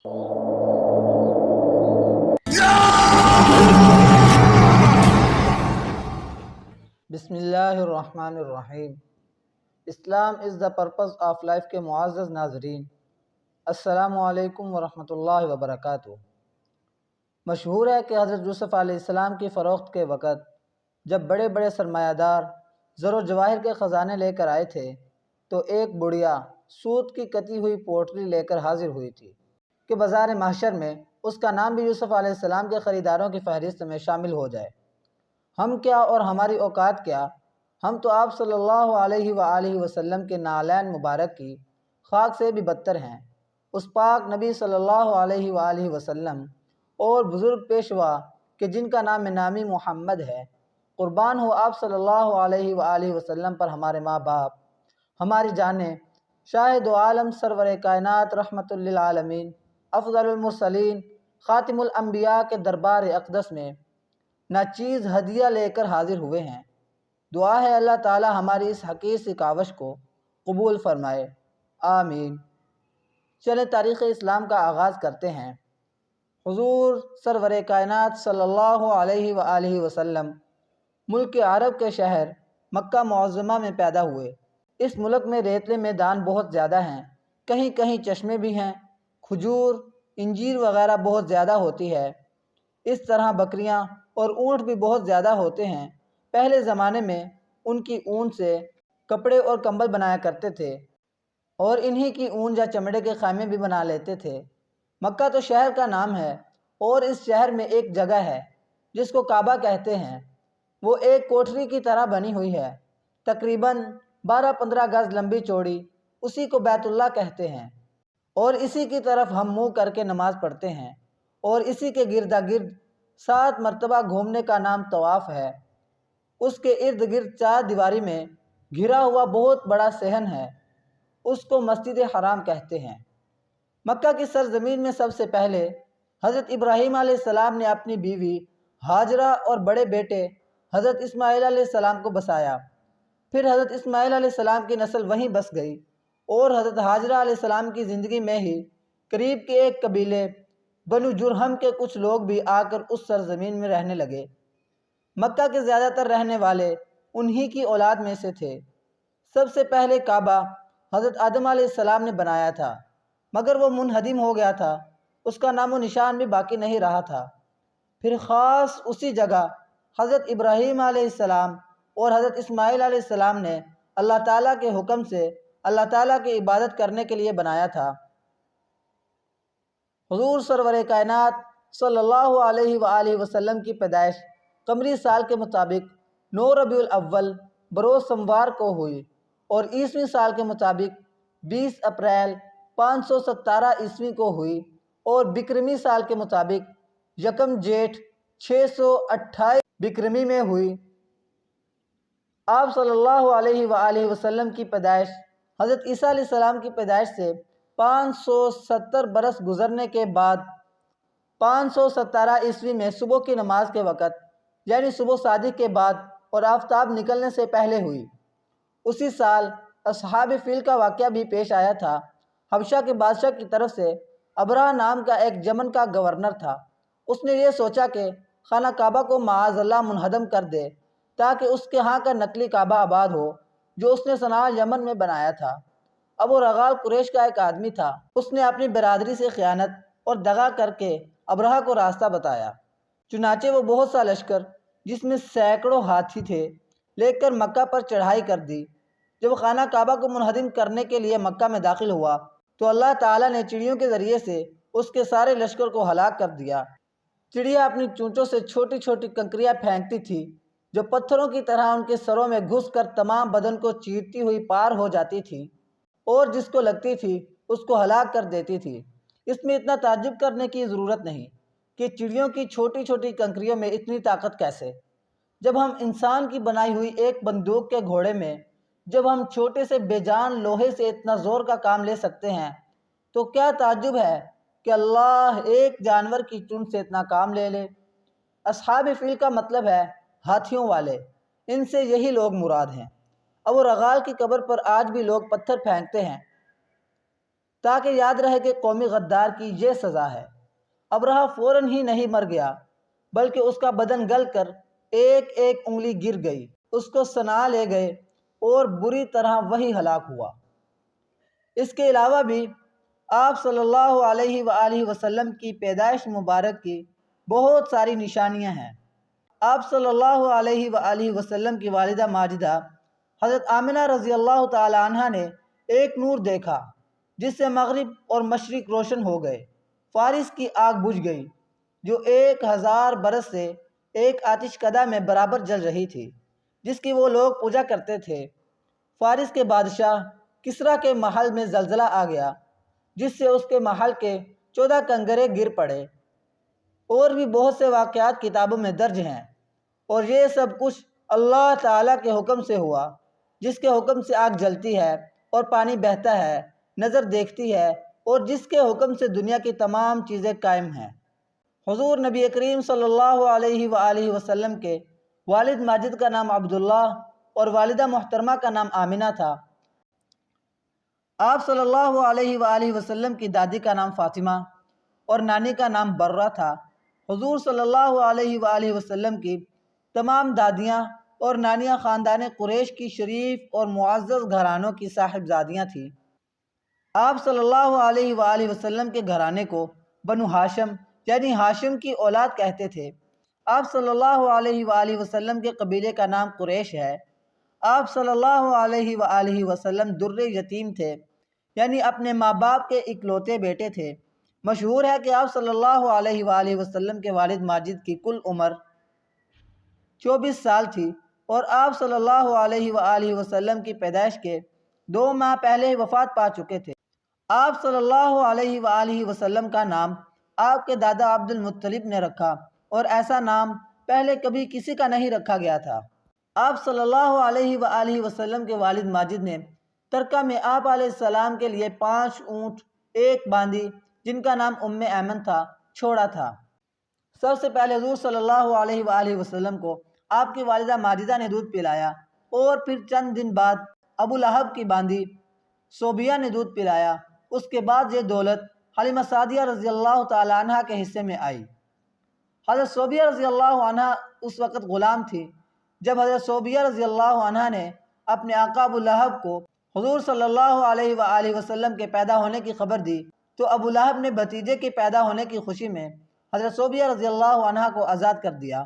بسم اللہ الرحمن الرحیم۔ اسلام از دا پرپز آف لائف کے معزز ناظرین، السلام علیکم ورحمۃ اللہ وبرکاتہ۔ مشہور ہے کہ حضرت یوسف علیہ السلام کی فروخت کے وقت جب بڑے بڑے سرمایہ دار زر و جواہر کے خزانے لے کر آئے تھے تو ایک بڑھیا سوت کی کتی ہوئی پوٹلی لے کر حاضر ہوئی تھی کہ بازار محشر میں اس کا نام بھی یوسف علیہ السلام کے خریداروں کی فہرست میں شامل ہو جائے۔ ہم کیا اور ہماری اوقات کیا، ہم تو آپ صلی اللہ علیہ وآلہ وسلم کے نعلین مبارک کی خاک سے بھی بدتر ہیں۔ اس پاک نبی صلی اللہ علیہ وآلہ وسلم اور بزرگ پیشوا کہ جن کا نام نامی محمد ہے، قربان ہو آپ صلی اللہ علیہ وآلہ وسلم پر ہمارے ماں باپ، ہماری جانیں، شاہد و عالم سرور کائنات رحمت للعالمین افضل المرسلین خاتم الانبیاء کے دربار اقدس میں ناچیز ہدیہ لے کر حاضر ہوئے ہیں۔ دعا ہے اللہ تعالی ہماری اس حقیر سی کاوش کو قبول فرمائے، آمین۔ چلیں تاریخ اسلام کا آغاز کرتے ہیں۔ حضور سرور کائنات صلی اللہ علیہ وآلہ وسلم ملک عرب کے شہر مکہ معظمہ میں پیدا ہوئے۔ اس ملک میں ریتلے میدان بہت زیادہ ہیں، کہیں کہیں چشمے بھی ہیں، کھجور انجیر وغیرہ بہت زیادہ ہوتی ہے۔ اس طرح بکریاں اور اونٹ بھی بہت زیادہ ہوتے ہیں۔ پہلے زمانے میں ان کی اون سے کپڑے اور کمبل بنایا کرتے تھے اور انہی کی اون یا چمڑے کے خیمے بھی بنا لیتے تھے۔ مکہ تو شہر کا نام ہے اور اس شہر میں ایک جگہ ہے جس کو کعبہ کہتے ہیں۔ وہ ایک کوٹری کی طرح بنی ہوئی ہے، تقریباً 12-15 گز لمبی چوڑی، اسی کو بیت اللہ کہتے ہیں، اور اسی کی طرف ہم منہ کر کے نماز پڑھتے ہیں، اور اسی کے گردا گرد 7 مرتبہ گھومنے کا نام طواف ہے۔ اس کے ارد گرد 4 دیواری میں گھرا ہوا بہت بڑا صحن ہے، اس کو مسجد حرام کہتے ہیں۔ مکہ کی سرزمین میں سب سے پہلے حضرت ابراہیم علیہ السلام نے اپنی بیوی ہاجرہ اور بڑے بیٹے حضرت اسماعیل علیہ السلام کو بسایا۔ پھر حضرت اسماعیل علیہ السلام کی نسل وہیں بس گئی اور حضرت ہاجرہ علیہ السلام کی زندگی میں ہی قریب کے ایک قبیلے بنو جرہم کے کچھ لوگ بھی آ کر اس سرزمین میں رہنے لگے۔ مکہ کے زیادہ تر رہنے والے انہی کی اولاد میں سے تھے۔ سب سے پہلے کعبہ حضرت آدم علیہ السلام نے بنایا تھا، مگر وہ منہدم ہو گیا تھا، اس کا نام و نشان بھی باقی نہیں رہا تھا۔ پھر خاص اسی جگہ حضرت ابراہیم علیہ السلام اور حضرت اسماعیل علیہ السلام نے اللہ تعالیٰ کے حکم سے اللہ تعالیٰ کی عبادت کرنے کے لیے بنایا تھا۔ حضور سرور کائنات صلی اللہ علیہ وآلہ وسلم کی پیدائش قمری سال کے مطابق 9 ربیع الاول بروز سموار کو ہوئی اور عیسوی سال کے مطابق 20 اپریل 517 عیسوی کو ہوئی اور بکرمی سال کے مطابق 1 جیٹھ 628 بکرمی میں ہوئی۔ آپ صلی اللہ علیہ وآلہ وسلم کی پیدائش حضرت عیسیٰ علیہ السلام کی پیدائش سے 570 برس گزرنے کے بعد 517 عیسوی میں صبح کی نماز کے وقت، یعنی صبح صادق کے بعد اور آفتاب نکلنے سے پہلے ہوئی۔ اسی سال اصحاب فیل کا واقعہ بھی پیش آیا تھا۔ حبشہ کے بادشاہ کی طرف سے ابرہہ نام کا ایک یمن کا گورنر تھا۔ اس نے یہ سوچا کہ خانہ کعبہ کو معاذ اللہ منہدم کر دے تاکہ اس کے ہاں کا نقلی کعبہ آباد ہو جو اس نے صنعاء یمن میں بنایا تھا۔ ابو رغال قریش کا ایک آدمی تھا، اس نے اپنی برادری سے خیانت اور دغا کر کے ابرہہ کو راستہ بتایا۔ چنانچہ وہ بہت سا لشکر جس میں سینکڑوں ہاتھی تھے لے کر مکہ پر چڑھائی کر دی۔ جب خانہ کعبہ کو منہدم کرنے کے لیے مکہ میں داخل ہوا تو اللہ تعالیٰ نے چڑیوں کے ذریعے سے اس کے سارے لشکر کو ہلاک کر دیا۔ چڑیا اپنی چونچوں سے چھوٹی چھوٹی کنکریاں پھینکتی تھی جو پتھروں کی طرح ان کے سروں میں گھس کر تمام بدن کو چیرتی ہوئی پار ہو جاتی تھی اور جس کو لگتی تھی اس کو ہلاک کر دیتی تھی۔ اس میں اتنا تعجب کرنے کی ضرورت نہیں کہ چڑیوں کی چھوٹی چھوٹی کنکریوں میں اتنی طاقت کیسے۔ جب ہم انسان کی بنائی ہوئی ایک بندوق کے گھوڑے میں جب ہم چھوٹے سے بے جان لوہے سے اتنا زور کا کام لے سکتے ہیں تو کیا تعجب ہے کہ اللہ ایک جانور کی چونچ سے اتنا کام لے لے۔ اصحاب فیل کا مطلب ہے ہاتھیوں والے، ان سے یہی لوگ مراد ہیں۔ ابو رغال کی قبر پر آج بھی لوگ پتھر پھینکتے ہیں۔ تاکہ یاد رہے کہ قومی غدار کی یہ سزا ہے۔ ابرہہ فوراً ہی نہیں مر گیا، بلکہ اس کا بدن گل کر ایک ایک انگلی گر گئی، اس کو سنا لے گئے اور بری طرح وہی ہلاک ہوا۔ اس کے علاوہ بھی آپ صلی اللہ علیہ وآلہ وسلم کی پیدائش مبارک کی بہت ساری نشانیاں ہیں۔ آپ صلی اللہ علیہ وآلہ وسلم کی والدہ ماجدہ حضرت آمنہ رضی اللہ تعالی عنہ نے ایک نور دیکھا جس سے مغرب اور مشرق روشن ہو گئے۔ فارس کی آگ بجھ گئی جو 1000 برس سے ایک آتش کدہ میں برابر جل رہی تھی، جس کی وہ لوگ پوجا کرتے تھے۔ فارس کے بادشاہ کسریٰ کے محل میں زلزلہ آ گیا جس سے اس کے محل کے 14 کنگرے گر پڑے۔ اور بھی بہت سے واقعات کتابوں میں درج ہیں، اور یہ سب کچھ اللہ تعالیٰ کے حکم سے ہوا، جس کے حکم سے آگ جلتی ہے اور پانی بہتا ہے، نظر دیکھتی ہے، اور جس کے حکم سے دنیا کی تمام چیزیں قائم ہیں۔ حضور نبی کریم صلی اللہ علیہ وآلہ وسلم کے والد ماجد کا نام عبداللہ اور والدہ محترمہ کا نام آمنہ تھا۔ آپ صلی اللہ علیہ وآلہ وسلم کی دادی کا نام فاطمہ اور نانی کا نام برہ تھا۔ حضور صلی اللہ علیہ وآلہ وسلم کی تمام دادیاں اور نانیاں خاندان قریش کی شریف اور معزز گھرانوں کی صاحبزادیاں تھیں۔ آپ صلی اللہ علیہ وآلہ وسلم کے گھرانے کو بنو ہاشم یعنی ہاشم کی اولاد کہتے تھے۔ آپ صلی اللہ علیہ وآلہ وسلم کے قبیلے کا نام قریش ہے۔ آپ صلی اللہ علیہ وآلہ وسلم در یتیم تھے، یعنی اپنے ماں باپ کے اکلوتے بیٹے تھے۔ مشہور ہے کہ آپ صلی اللہ علیہ وآلہ وسلم کے والد ماجد کی کل عمر 24 سال تھی، اور آپ صلی اللہ علیہ وآلہ وسلم کی پیدائش کے 2 ماہ پہلے ہی وفات پا چکے تھے۔ آپ صلی اللہ علیہ وآلہ وسلم کا نام آپ کے دادا عبد المطلب نے رکھا، اور ایسا نام پہلے کبھی کسی کا نہیں رکھا گیا تھا۔ آپ صلی اللہ علیہ وآلہ وسلم کے والد ماجد نے ترکہ میں آپ علیہ السلام کے لیے 5 اونٹ، 1 باندی جن کا نام ایمن تھا، چھوڑا تھا۔ سب سے پہلے حضور صلی اللہ علیہ وآلہ وسلم کو آپ کی والدہ ماجدہ نے دودھ پلایا، اور پھر چند دن بعد ابو لہب کی باندی صوبیہ نے دودھ پلایا۔ اس کے بعد یہ دولت حلیمہ سعدیہ رضی اللہ تعالی عنہ کے حصے میں آئی۔ حضرت صوبیہ رضی اللہ عنہ اس وقت غلام تھی۔ جب حضرت صوبیہ رضی اللہ عنہ نے اپنے آقا ابو لہب کو حضور صلی اللہ علیہ وآلہ وسلم کے پیدا ہونے کی خبر دی، تو ابو لہب نے بھتیجے کے پیدا ہونے کی خوشی میں حضرت صوبیہ رضی اللہ عنہ کو آزاد کر دیا۔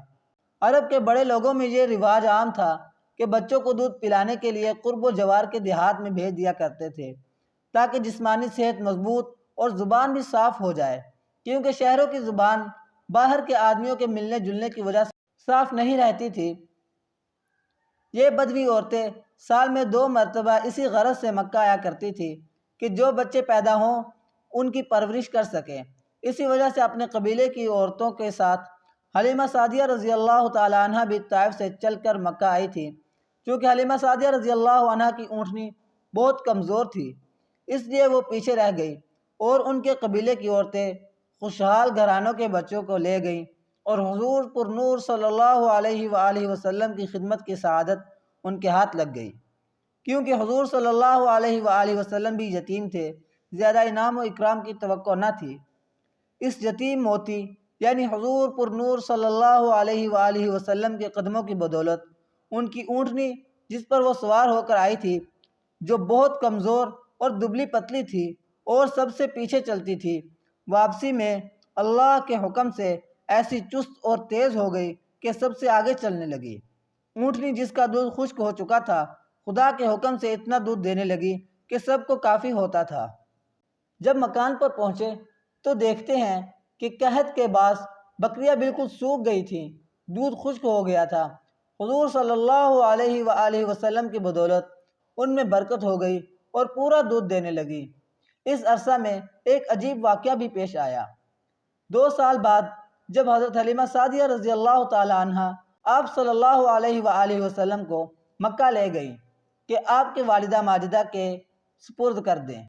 عرب کے بڑے لوگوں میں یہ رواج عام تھا کہ بچوں کو دودھ پلانے کے لیے قرب و جوار کے دیہات میں بھیج دیا کرتے تھے، تاکہ جسمانی صحت مضبوط اور زبان بھی صاف ہو جائے، کیونکہ شہروں کی زبان باہر کے آدمیوں کے ملنے جلنے کی وجہ سے صاف نہیں رہتی تھی۔ یہ بدوی عورتیں سال میں 2 مرتبہ اسی غرض سے مکہ آیا کرتی تھی کہ جو بچے پیدا ہوں ان کی پرورش کر سکیں۔ اسی وجہ سے اپنے قبیلے کی عورتوں کے ساتھ حلیمہ سعدیہ رضی اللہ تعالی عنہ بھی طائف سے چل کر مکہ آئی تھی۔ چونکہ حلیمہ سعدیہ رضی اللہ عنہ کی اونٹنی بہت کمزور تھی، اس لیے وہ پیچھے رہ گئی، اور ان کے قبیلے کی عورتیں خوشحال گھرانوں کے بچوں کو لے گئیں، اور حضور پر نور صلی اللہ علیہ وآلہ وسلم کی خدمت کی سعادت ان کے ہاتھ لگ گئی۔ کیونکہ حضور صلی اللہ علیہ وآلہ وسلم بھی یتیم تھے، زیادہ انعام و اکرام کی توقع نہ تھی۔ اس یتیم موتی یعنی حضور پر نور صلی اللہ علیہ وآلہ وسلم کے قدموں کی بدولت ان کی اونٹنی جس پر وہ سوار ہو کر آئی تھی، جو بہت کمزور اور دبلی پتلی تھی اور سب سے پیچھے چلتی تھی، واپسی میں اللہ کے حکم سے ایسی چست اور تیز ہو گئی کہ سب سے آگے چلنے لگی۔ اونٹنی جس کا دودھ خشک ہو چکا تھا، خدا کے حکم سے اتنا دودھ دینے لگی کہ سب کو کافی ہوتا تھا۔ جب مکان پر پہنچے تو دیکھتے ہیں کہ قحط کے باعث بکریاں بالکل سوکھ گئی تھیں، دودھ خشک ہو گیا تھا۔ حضور صلی اللہ علیہ وآلہ وسلم کی بدولت ان میں برکت ہو گئی اور پورا دودھ دینے لگی۔ اس عرصہ میں ایک عجیب واقعہ بھی پیش آیا۔ 2 سال بعد جب حضرت حلیمہ سعدیہ رضی اللہ تعالی عنہ آپ صلی اللہ علیہ وآلہ وسلم کو مکہ لے گئی کہ آپ کے والدہ ماجدہ کے سپرد کر دیں،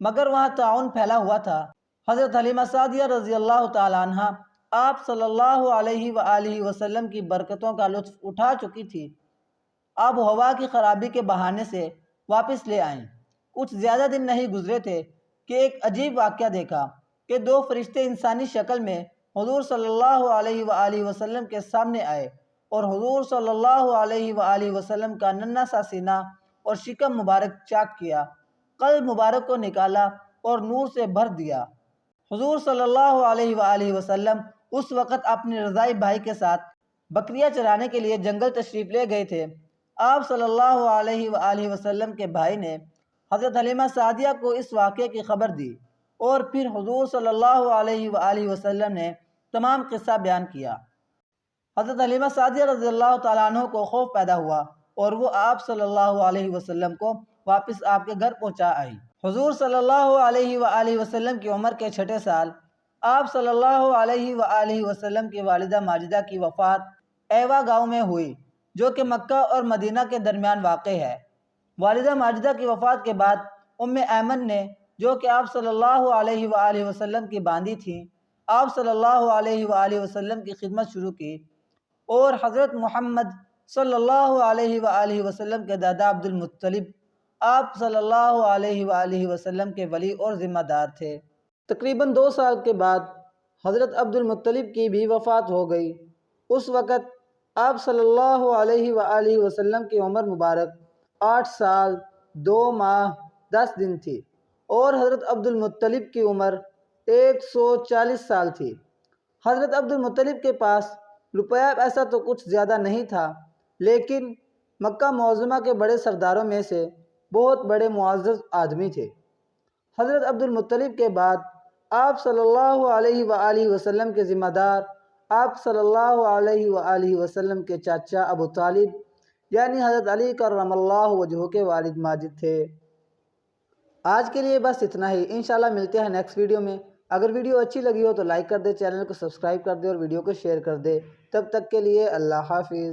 مگر وہاں طاعون پھیلا ہوا تھا۔ حضرت حلیمہ سعدیہ رضی اللہ تعالی عنہ آپ صلی اللہ علیہ وآلہ وسلم کی برکتوں کا لطف اٹھا چکی تھی۔ آب و ہوا کی خرابی کے بہانے سے واپس لے آئیں۔ کچھ زیادہ دن نہیں گزرے تھے کہ ایک عجیب واقعہ دیکھا کہ دو فرشتے انسانی شکل میں حضور صلی اللہ علیہ وآلہ وسلم کے سامنے آئے اور حضور صلی اللہ علیہ وآلہ وسلم کا ننھا سا سینہ اور شکم مبارک چاک کیا، قلب مبارک کو نکالا اور نور سے بھر دیا۔ حضور صلی اللہ علیہ وآلہ وسلم اس وقت اپنے رضائی بھائی کے ساتھ بکریاں چرانے کے لیے جنگل تشریف لے گئے تھے۔ آپ صلی اللہ علیہ وآلہ وسلم کے بھائی نے حضرت حلیمہ سعدیہ کو اس واقعے کی خبر دی اور پھر حضور صلی اللہ علیہ وآلہ وسلم نے تمام قصہ بیان کیا۔ حضرت حلیمہ سعدیہ رضی اللہ تعالیٰ عنہ کو خوف پیدا ہوا اور وہ آپ صلی اللہ علیہ وسلم کو واپس آپ کے گھر پہنچا آئی۔ حضور صلی اللہ علیہ وآلہ وسلم کی عمر کے 6 سال آپ صلی اللہ علیہ وآلہ وسلم کی والدہ ماجدہ کی وفات ایوا گاؤں میں ہوئی، جو کہ مکہ اور مدینہ کے درمیان واقع ہے۔ والدہ ماجدہ کی وفات کے بعد ایمن نے، جو کہ آپ صلی اللہ علیہ وآلہ وسلم کی باندی تھیں، آپ صلی اللہ علیہ وآلہ وسلم کی خدمت شروع کی اور حضرت محمد صلی اللہ علیہ وآلہ وسلم کے دادا عبد المطلب آپ صلی اللہ علیہ وآلہ وسلم کے ولی اور ذمہ دار تھے۔ تقریباً 2 سال کے بعد حضرت عبد المطلب کی بھی وفات ہو گئی۔ اس وقت آپ صلی اللہ علیہ وآلہ وسلم کی عمر مبارک 8 سال 2 ماہ 10 دن تھی اور حضرت عبد المطلب کی عمر 140 سال تھی۔ حضرت عبد المطلب کے پاس روپیہ ایسا تو کچھ زیادہ نہیں تھا، لیکن مکہ معظمہ کے بڑے سرداروں میں سے بہت بڑے معزز آدمی تھے۔ حضرت عبد المطلب کے بعد آپ صلی اللہ علیہ وآلہ وسلم کے ذمہ دار آپ صلی اللہ علیہ وآلہ وسلم کے چاچا ابو طالب یعنی حضرت علی کرم اللہ وجہہ کے والد ماجد تھے۔ آج کے لیے بس اتنا ہی، انشاءاللہ ملتے ہیں نیکسٹ ویڈیو میں۔ اگر ویڈیو اچھی لگی ہو تو لائک کر دے، چینل کو سبسکرائب کر دے اور ویڈیو کو شیئر کر دے۔ تب تک کے لیے اللہ حافظ۔